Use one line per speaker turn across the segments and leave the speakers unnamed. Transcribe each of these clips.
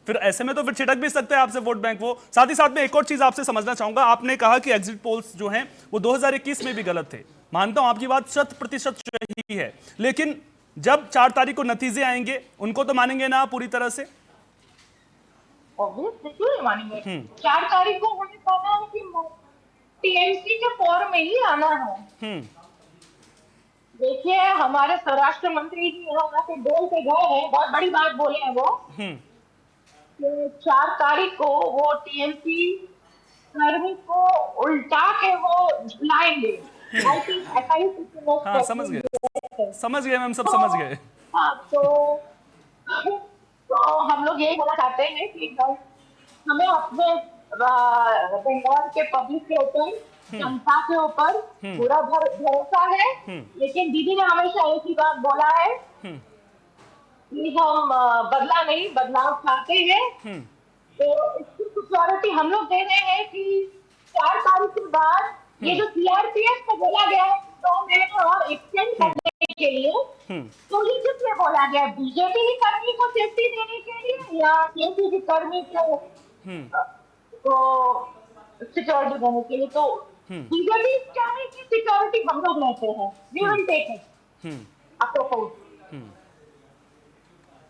फिर ऐसे में तो फिर छिटक भी सकते हैं आपसे वोट बैंक वो। साथ ही साथ में एक और चीज आपसे समझना चाहूंगा, आपने कहा कि एग्जिट पोल्स जो हैं वो 2021 में भी गलत थे। मानता हूं आपकी बात 100% सही है, लेकिन जब 4 तारीख को नतीजे आएंगे उनको तो मानेंगे ना आप पूरी तरह से?
ऑब्वियसली क्यों नहीं मानेंगे। 4 तारीख को हमें कहना है कि टीएमसी के फॉर्म में ही आना है। देखिए हमारे स्वराष्ट्र मंत्री जी यहाँ आके बोल के गए हैं, बहुत बड़ी बात बोले हैं वो, कि 4 तारीख को वो टीएमसी कर्मी को उल्टा के वो झुलाएंगे। आई थिंक ऐसा ही कुछ वो
हाँ समझ गए,
स्टेटमेंट है।
समझ गए मैम, सब
तो
समझ गए।
हाँ तो हम लोग यही बोलना चाहते हैं कि हमें अपने बंगाल के पब्लिक के ऊपर, जनता के ऊपर पूरा भरोसा है। लेकिन दीदी ने हमेशा एक ही बात बोला है कि हम बदला नहीं, बदलाव चाहते हैं। तो इसकी सिक्योरिटी हम लोग दे रहे हैं कि 4 तारीख के बाद ये जो सीआरपीएफ को बोला गया है 2 महीने और एक्सटेंड करने के लिए, तो ये किस लिए बोला गया? बीजेपी की कर्मी को सेफ्टी देने के लिए या केपी की कर्मी को सिक्योरिटी देने के लिए? तो बीजेपी कर्मी की सिक्योरिटी हम लोग लेते हैं, वी विल टेक इट अप्रोपोज।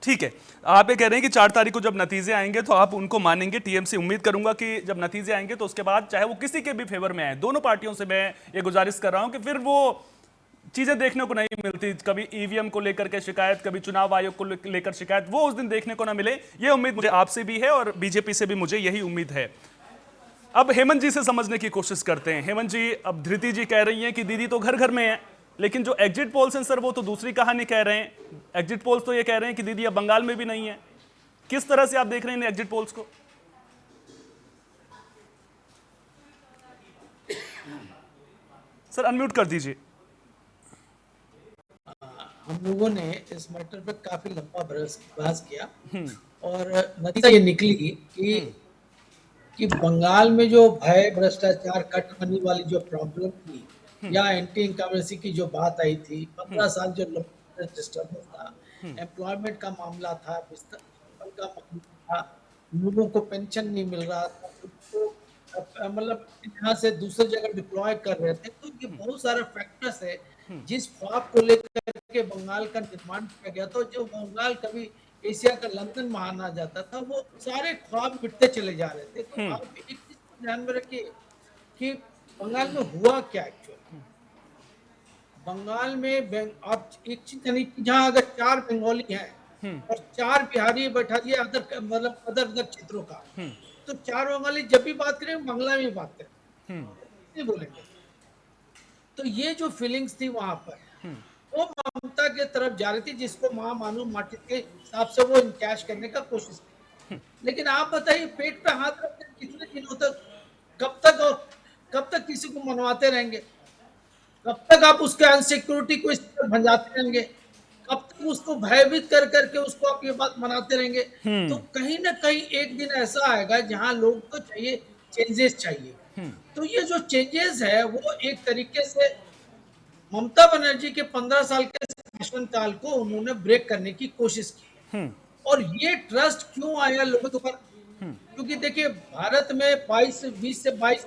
ठीक है, आप ये कह रहे हैं कि 4 तारीख को जब नतीजे आएंगे तो आप उनको मानेंगे। टीएमसी उम्मीद करूंगा कि जब नतीजे आएंगे तो उसके बाद चाहे वो किसी के भी फेवर में आए, दोनों पार्टियों से मैं ये गुजारिश कर रहा हूं कि फिर वो चीजें देखने को नहीं मिलती, कभी ईवीएम को लेकर के शिकायत, कभी चुनाव आयोग को लेकर शिकायत, वो उस दिन देखने को ना मिले। ये उम्मीद मुझे आपसे भी है और बीजेपी से भी मुझे यही उम्मीद है। अब हेमंत जी से समझने की कोशिश करते हैं। हेमंत जी, अब धृति जी कह रही हैं कि दीदी तो घर घर में है, लेकिन जो एग्जिट पोल्स हैं सर वो तो दूसरी कहानी कह रहे हैं। एग्जिट पोल्स तो ये कह रहे हैं कि दीदी अब बंगाल में भी नहीं है। किस तरह से आप देख रहे हैं एग्जिट पोल्स को? सर अनम्यूट कर दीजिए।
हम लोगों ने इस मैटर पे काफी लंबा बहस किया और नतीजा ये निकली कि बंगाल में जो भय, भ्रष्टाचार, कट मनी वाली जो प्रॉब्लम थी या एंटी इनकमेंसी की जो बात आई थी, 15 साल जो डिस्टर्बेंस था, एम्प्लॉयमेंट का मामला था, बिस्तर का मामला था, लोगों को पेंशन नहीं मिल रहा था, उनको मतलब यहाँ से दूसरी जगह डिप्लॉय कर रहे थे। तो ये बहुत सारे फैक्टर्स है जिस ख्वाब को लेकर के बंगाल का निर्माण किया गया था। जो बंगाल कभी एशिया का लंदन माना जाता था, वो सारे ख्वाब मिटते चले जा रहे थे। तो आप एक चीज ध्यान में रखिए कि बंगाल में हुआ क्या एक्चुअली। बंगाल में आप एक चीज जानिए कि जहाँ अगर 4 बंगाली हैं और 4 बिहारी बैठा दिए अदर मतलब अदर क्षेत्रों का, तो 4 बंगाली जब भी बात करें बांग्ला में बात करें, नहीं बोलेंगे। तो ये जो फीलिंग्स थी वहां पर, वो ममता के तरफ जा रही थी, जिसको मां मानू माटी के हिसाब से वो इनकैश करने का कोशिश की। लेकिन आप बताइए, पेट पे हाथ रख कर कितने दिनों तक, कब तक किसी को मनवाते रहेंगे? कब तक आप उसके अनसिक्योरिटी को इस तरह भंजाते रहेंगे? कब तक उसको भयभीत कर करके उसको आप ये बात मनाते रहेंगे? तो कहीं ना कहीं एक दिन ऐसा आएगा जहां लोग को चाहिए, चेंजेस चाहिए। तो ये जो चेंजेस है वो एक तरीके से ममता बनर्जी के 15 साल के शासनकाल को उन्होंने ब्रेक करने की कोशिश की। और ये ट्रस्ट क्यों आया लोगों के ऊपर? क्योंकि देखिए, भारत में 20 से 22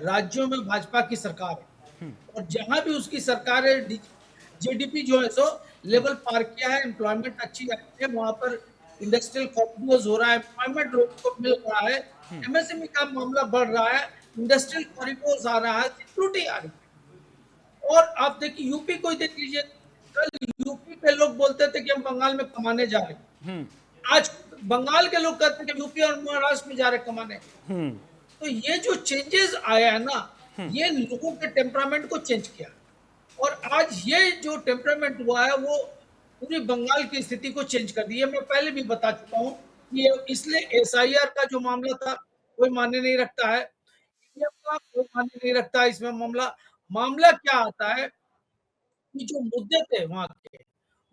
राज्यों में भाजपा की सरकार है और जहां भी उसकी सरकार है, जीडीपी जो है सो लेवल पार किया है, एम्प्लॉयमेंट अच्छी आई है, वहां पर इंडस्ट्रियल कॉरिडोर हो रहा है, एम्प्लॉयमेंट लोगों को मिल रहा है, एमएसएमई का मामला बढ़ रहा है, इंडस्ट्रियल कॉरिडोर आ रहा है, सिक्योरिटी आ रही है। और आप देखिए यूपी को ही देख लीजिए, कल यूपी के लोग बोलते थे कि हम बंगाल में कमाने जा रहे हैं, आज बंगाल के लोग कहते हैं कि यूपी और महाराष्ट्र में जा रहे कमाने। तो ये जो चेंजेस आया है ना, ये लोगों के टेम्परामेंट को चेंज किया और आज ये जो टेम्परामेंट हुआ है वो पूरी बंगाल की स्थिति को चेंज कर दी है। मैं पहले भी बता चुका हूँ कि इसलिए एसआईआर का जो मामला था कोई मान्य नहीं रखता है, का कोई मान्य नहीं रखता है। इसमें मामला क्या आता है कि जो मुद्दे थे वहां के,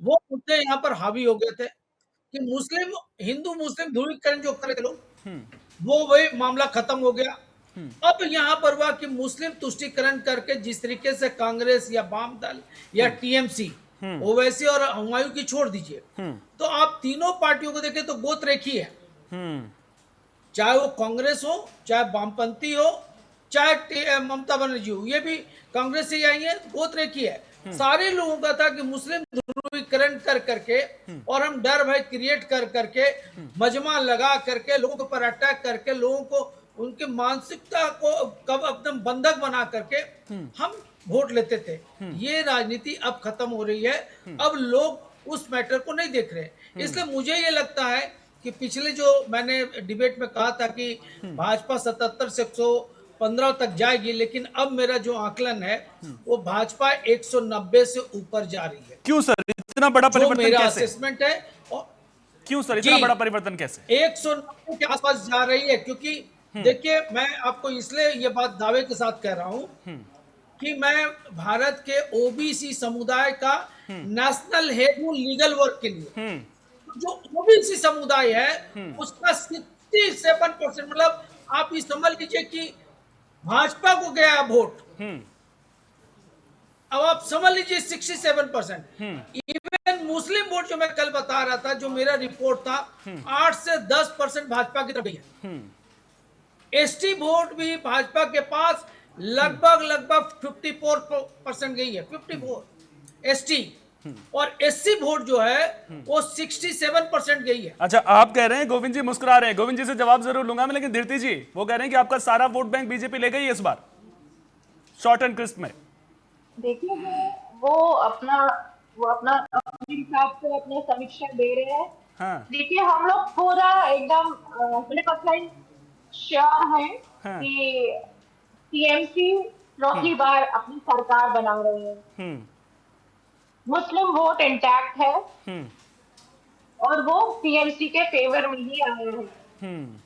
वो मुद्दे यहाँ पर हावी हो गए थे कि हिंदू मुस्लिम ध्रुवीकरण जो करे थे लोग, वो वही मामला खत्म हो गया। अब यहाँ पर हुआ कि मुस्लिम तुष्टीकरण करके जिस तरीके से कांग्रेस या वाम दल या टीएमसी, ओवैसी और हुमायूं की छोड़ दीजिए, तो आप तीनों पार्टियों को देखें तो गोत्र एक ही है। चाहे वो कांग्रेस हो, चाहे वामपंथी हो, चाहे ममता बनर्जी हो, ये भी कांग्रेस से ही आई है, गोत्र एक ही है। सारे लोगों का था कि मुस्लिम ध्रुवीकरण कर करके और हम डर भय क्रिएट कर करके मजमा लगा करके लोगों के ऊपर अटैक करके लोगों को उनकी मानसिकता को कब एकदम बंधक बना करके हम वोट लेते थे। ये राजनीति अब खत्म हो रही है। अब लोग उस मैटर को नहीं देख रहे। इसलिए मुझे ये लगता है कि पिछले जो मैंने डिबेट में कहा था कि भाजपा 77 से 115 तक जाएगी, लेकिन अब मेरा जो आकलन है वो भाजपा 190 से ऊपर जा रही है।
क्यों सर इतना बड़ा
जो
परिवर्तन
मेरा
कैसे?
असेसमेंट है। और
क्यों सर इतना बड़ा परिवर्तन कैसे?
190 के आसपास जा रही है, क्योंकि देखिए मैं आपको इसलिए ये बात दावे के साथ कह रहा हूं कि मैं भारत के ओबीसी समुदाय का नेशनल हेड हूं लीगल वर्क के लिए। जो ओबीसी समुदाय है उसका 67%, मतलब आप ये समझ लीजिए कि भाजपा को गया वोट। अब आप समझ लीजिए 67%। इवन मुस्लिम वोट जो मैं कल बता रहा था, जो मेरा रिपोर्ट था, 8 से 10% भाजपा की तरफ गई है। एसटी वोट भी भाजपा के पास लगभग 54% गई है, 54 एसटी। और एससी वोट जो है वो 67% गई है।
अच्छा आप कह रहे हैं, गोविंद जी मुस्कुरा रहे हैं, गोविंद जी से जवाब जरूर लूंगा मैं, लेकिन धीरती जी वो कह रहे हैं कि आपका सारा वोट बैंक बीजेपी ले गई है इस बार शॉर्ट एंड क्रिस्प में।
देखिए वो अपना अपने हिसाब से अपने समीक्षा दे रहे हैं।
हाँ
देखिए हम लोग पूरा एकदम 100% श्योर हैं
हाँ।
कि टीएमसी चौथी बार अपनी सरकार बना रहे हैं। मुस्लिम वोट इंटैक्ट है और वो टीएमसी के फेवर में ही आए हैं।